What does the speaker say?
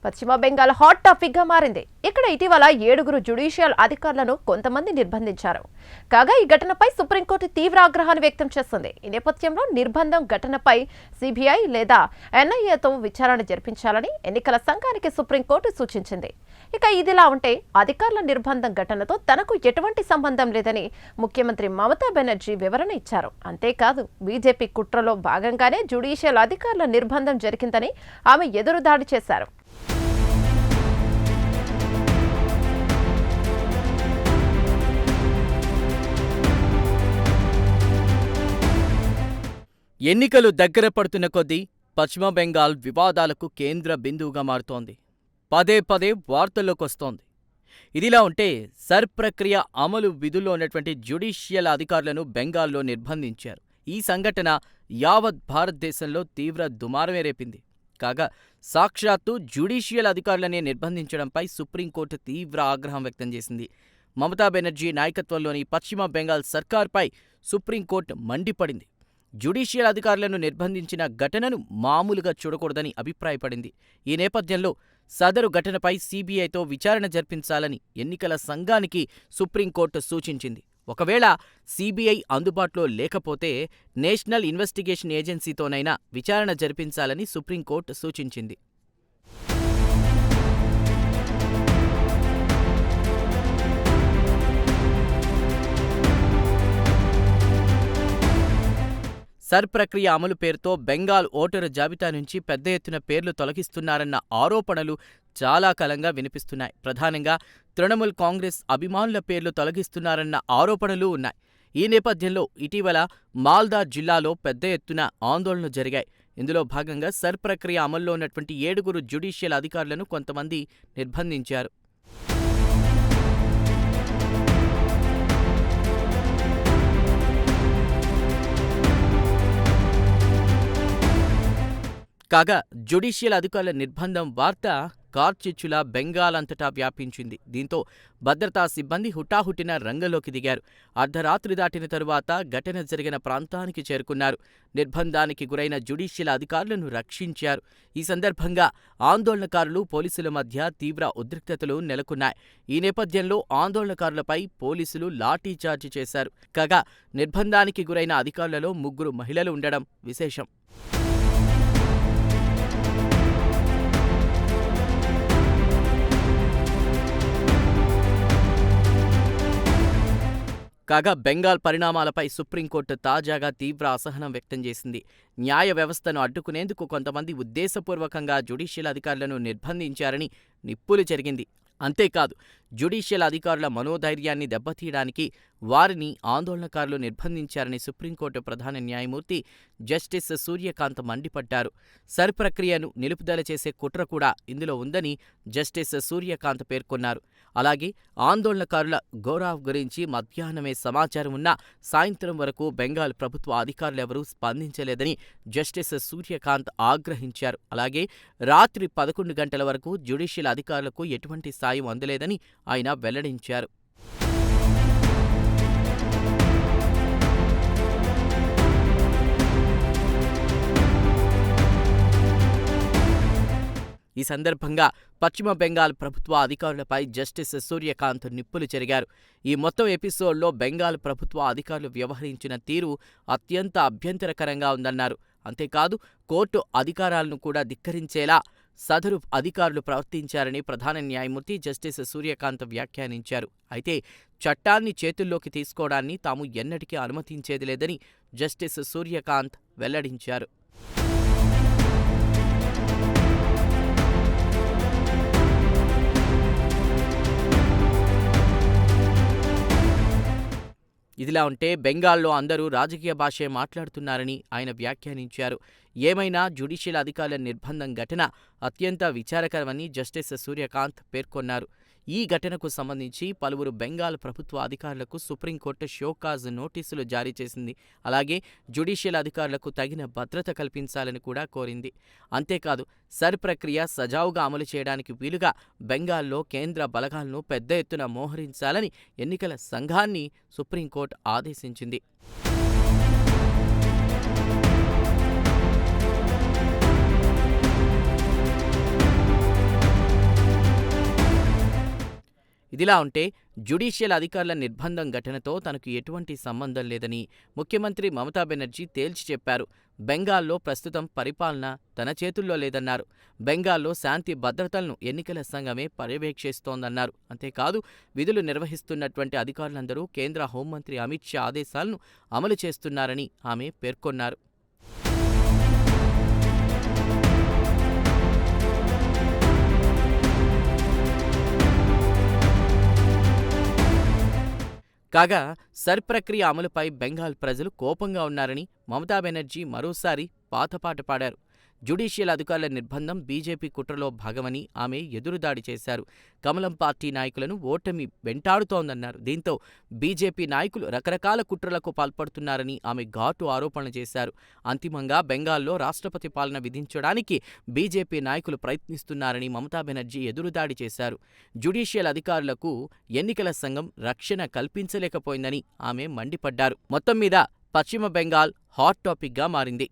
పశ్చిమ Bengal hot topic గా మారింది. ఇక్కడ ఇటీవల 7 జ్యుడిషియల్ అధికారులను కొంతమంది నిర్బంధించారు. కాగా ఈ ఘటనపై సుప్రీంకోర్టు తీవ్ర ఆగ్రహాన్ని వ్యక్తం చేస్తుంది. ఈ నేపథ్యంలో నిర్బంధం ఘటనపై సిబిఐ లేదా ఎన్ఐఏతో విచారణ జరిపించాలని ఎన్నికల సంఘానికి సుప్రీంకోర్టు సూచించింది. ఇక ఇదిలా ఉంటే అధికారుల నిర్బంధం ఘటనతో తనకు ఎటువంటి సంబంధం లేదని ముఖ్యమంత్రి మమతా బెనర్జీ వివరణ ఇచ్చారు. అంతేకాదు బీజేపీ కుట్రలో భాగంగానే జ్యుడిషియల్ అధికారుల నిర్బంధం జరిగిందని ఆమె ఎదురుదాడి చేశారు. ఎన్నికలు దగ్గర పడుతున్న కొద్దీ పశ్చిమ బెంగాల్ వివాదాలకు కేంద్ర బిందువుగా మారుతోంది. పదే పదే వార్తల్లోకొస్తోంది. ఇదిలా ఉంటే సర్ ప్రక్రియ అమలు విధుల్లో ఉన్నటువంటి జ్యుడిషియల్ అధికారులను బెంగాల్లో నిర్బంధించారు. ఈ సంఘటన యావత్ భారతదేశంలో తీవ్ర దుమారమే రేపింది. కాగా సాక్షాత్తు జ్యుడిషియల్ అధికారులనే నిర్బంధించడంపై సుప్రీంకోర్టు తీవ్ర ఆగ్రహం వ్యక్తం చేసింది. మమతా బెనర్జీ నాయకత్వంలోని పశ్చిమ బెంగాల్ సర్కార్పై సుప్రీంకోర్టు మండిపడింది. జ్యుడిషియల్ అధికారులను నిర్బంధించిన ఘటనను మామూలుగా చూడకూడదని అభిప్రాయపడింది. ఈ నేపథ్యంలో సదరు ఘటనపై సిబిఐతో విచారణ జరిపించాలని ఎన్నికల సంఘానికి సుప్రీంకోర్టు సూచించింది. ఒకవేళ సిబిఐ అందుబాటులో లేకపోతే నేషనల్ ఇన్వెస్టిగేషన్ ఏజెన్సీతోనైనా విచారణ జరిపించాలని సుప్రీంకోర్టు సూచించింది. సర్ ప్రక్రియ అమలు పేరుతో బెంగాల్ ఓటరు జాబితా నుంచి పెద్ద ఎత్తున పేర్లు తొలగిస్తున్నారన్న ఆరోపణలు చాలా కాలంగా వినిపిస్తున్నాయి. ప్రధానంగా తృణమూల్ కాంగ్రెస్ అభిమానుల పేర్లు తొలగిస్తున్నారన్న ఆరోపణలు ఉన్నాయి. ఈ నేపథ్యంలో ఇటీవల మాల్దా జిల్లాలో పెద్ద ఎత్తున ఆందోళనలు జరిగాయి. ఇందులో భాగంగా సర్ ప్రక్రియ అమల్లో ఉన్నటువంటి 7 జ్యుడిషియల్ అధికారులను కొంతమంది నిర్బంధించారు. కాగా జ్యుడిషియల్ అధికారుల నిర్బంధం వార్త కార్చిచ్చులా బెంగాల్ అంతటా వ్యాపించింది. దీంతో భద్రతా సిబ్బంది హుటాహుటిన రంగంలోకి దిగారు. అర్ధరాత్రి దాటిన తరువాత ఘటన జరిగిన ప్రాంతానికి చేరుకున్నారు. నిర్బంధానికి గురైన జ్యుడిషియల్ అధికారులను రక్షించారు. ఈ సందర్భంగా ఆందోళనకారులు పోలీసుల మధ్య తీవ్ర ఉద్రిక్తతలు నెలకొన్నాయి. ఈ నేపథ్యంలో ఆందోళనకారులపై పోలీసులు లాఠీచార్జి చేశారు. కాగా నిర్బంధానికి గురైన అధికారులలో 3 మహిళలు ఉండడం విశేషం. కాగా బెంగాల్ పరిణామాలపై సుప్రీంకోర్టు తాజాగా తీవ్ర అసహనం వ్యక్తం చేసింది. న్యాయ వ్యవస్థను అడ్డుకునేందుకు కొంతమంది ఉద్దేశపూర్వకంగా జ్యుడిషియల్ అధికారులను నిర్బంధించారని నిప్పులు చెరిగింది. అంతేకాదు జ్యుడిషియల్ అధికారుల మనోధైర్యాన్ని దెబ్బతీయడానికి వారిని ఆందోళనకారులు నిర్బంధించారని సుప్రీంకోర్టు ప్రధాన న్యాయమూర్తి జస్టిస్ సూర్యకాంత్ మండిపడ్డారు. సర్ ప్రక్రియను నిలుపుదల చేసే కుట్ర కూడా ఇందులో ఉందని జస్టిస్ సూర్యకాంత్ పేర్కొన్నారు. అలాగే ఆందోళనకారుల గౌరవ్ గురించి మధ్యాహ్నమే సమాచారం ఉన్నా సాయంత్రం వరకు బెంగాల్ ప్రభుత్వ అధికారులెవరూ స్పందించలేదని జస్టిస్ సూర్యకాంత్ ఆగ్రహించారు. అలాగే రాత్రి 11 గంటల వరకు జ్యుడిషియల్ అధికారులకు ఎటువంటి సాయం అందలేదని ఆయన వెల్లడించారు. ఈ సందర్భంగా పశ్చిమ బెంగాల్ ప్రభుత్వ అధికారులపై జస్టిస్ సూర్యకాంత్ నిప్పులు చెరిగారు. ఈ మొత్తం ఎపిసోడ్లో బెంగాల్ ప్రభుత్వ అధికారులు వ్యవహరించిన తీరు అత్యంత అభ్యంతరకరంగా ఉందన్నారు. అంతేకాదు కోర్టు అధికారాలను కూడా ధిక్కరించేలా సదరు అధికారులు ప్రవర్తించారని ప్రధాన న్యాయమూర్తి జస్టిస్ సూర్యకాంత్ వ్యాఖ్యానించారు. అయితే చట్టాన్ని చేతుల్లోకి తీసుకోవడాన్ని తాము ఎన్నటికీ అనుమతించేది లేదని జస్టిస్ సూర్యకాంత్ వెల్లడించారు. ఇదిలా ఉంటే బెంగాల్లో అందరూ రాజకీయ భాషే మాట్లాడుతున్నారని ఆయన వ్యాఖ్యానించారు. ఏమైనా జ్యుడిషియల్ అధికారుల నిర్బంధం ఘటన అత్యంత విచారకరమని జస్టిస్ సూర్యకాంత్ పేర్కొన్నారు. ఈ ఘటనకు సంబంధించి పలువురు బెంగాల్ ప్రభుత్వ అధికారులకు సుప్రీంకోర్టు షోకాజ్ నోటీసులు జారీ చేసింది. అలాగే జ్యుడిషియల్ అధికారులకు తగిన భద్రత కల్పించాలని కూడా కోరింది. అంతేకాదు సర్ ప్రక్రియ సజావుగా అమలు చేయడానికి వీలుగా బెంగాల్లో కేంద్ర బలగాలను పెద్ద ఎత్తున మోహరించాలని ఎన్నికల సంఘాన్ని సుప్రీంకోర్టు ఆదేశించింది. ఇదిలా ఉంటే జ్యుడిషియల్ అధికారుల నిర్బంధం ఘటనతో తనకు ఎటువంటి సంబంధం లేదని ముఖ్యమంత్రి మమతా బెనర్జీ తేల్చి చెప్పారు. బెంగాల్లో ప్రస్తుతం పరిపాలన తన చేతుల్లో లేదన్నారు. బెంగాల్లో శాంతి భద్రతలను ఎన్నికల సంఘమే పర్యవేక్షిస్తోందన్నారు. అంతేకాదు విధులు నిర్వహిస్తున్నటువంటి అధికారులందరూ కేంద్ర హోంమంత్రి అమిత్ షా ఆదేశాలను అమలు చేస్తున్నారని ఆమె పేర్కొన్నారు. కాగా సర్ ప్రక్రియ అమలుపై బెంగాల్ ప్రజలు కోపంగా ఉన్నారని మమతా బెనర్జీ మరోసారి పాతపాట పాడారు. జ్యుడిషియల్ అధికారుల నిర్బంధం బీజేపీ కుట్రలో భాగమని ఆమె ఎదురుదాడి చేశారు. కమలం పార్టీ నాయకులను ఓటమి వెంటాడుతోందన్నారు. దీంతో బీజేపీ నాయకులు రకరకాల కుట్రలకు పాల్పడుతున్నారని ఆమె ఘాటు ఆరోపణలు చేశారు. అంతిమంగా బెంగాల్లో రాష్ట్రపతి పాలన విధించడానికి బీజేపీ నాయకులు ప్రయత్నిస్తున్నారని మమతా బెనర్జీ ఎదురుదాడి చేశారు. జ్యుడిషియల్ అధికారులకు ఎన్నికల సంఘం రక్షణ కల్పించలేకపోయిందని ఆమె మండిపడ్డారు. మొత్తం మీద పశ్చిమ బెంగాల్ హాట్ టాపిక్గా మారింది.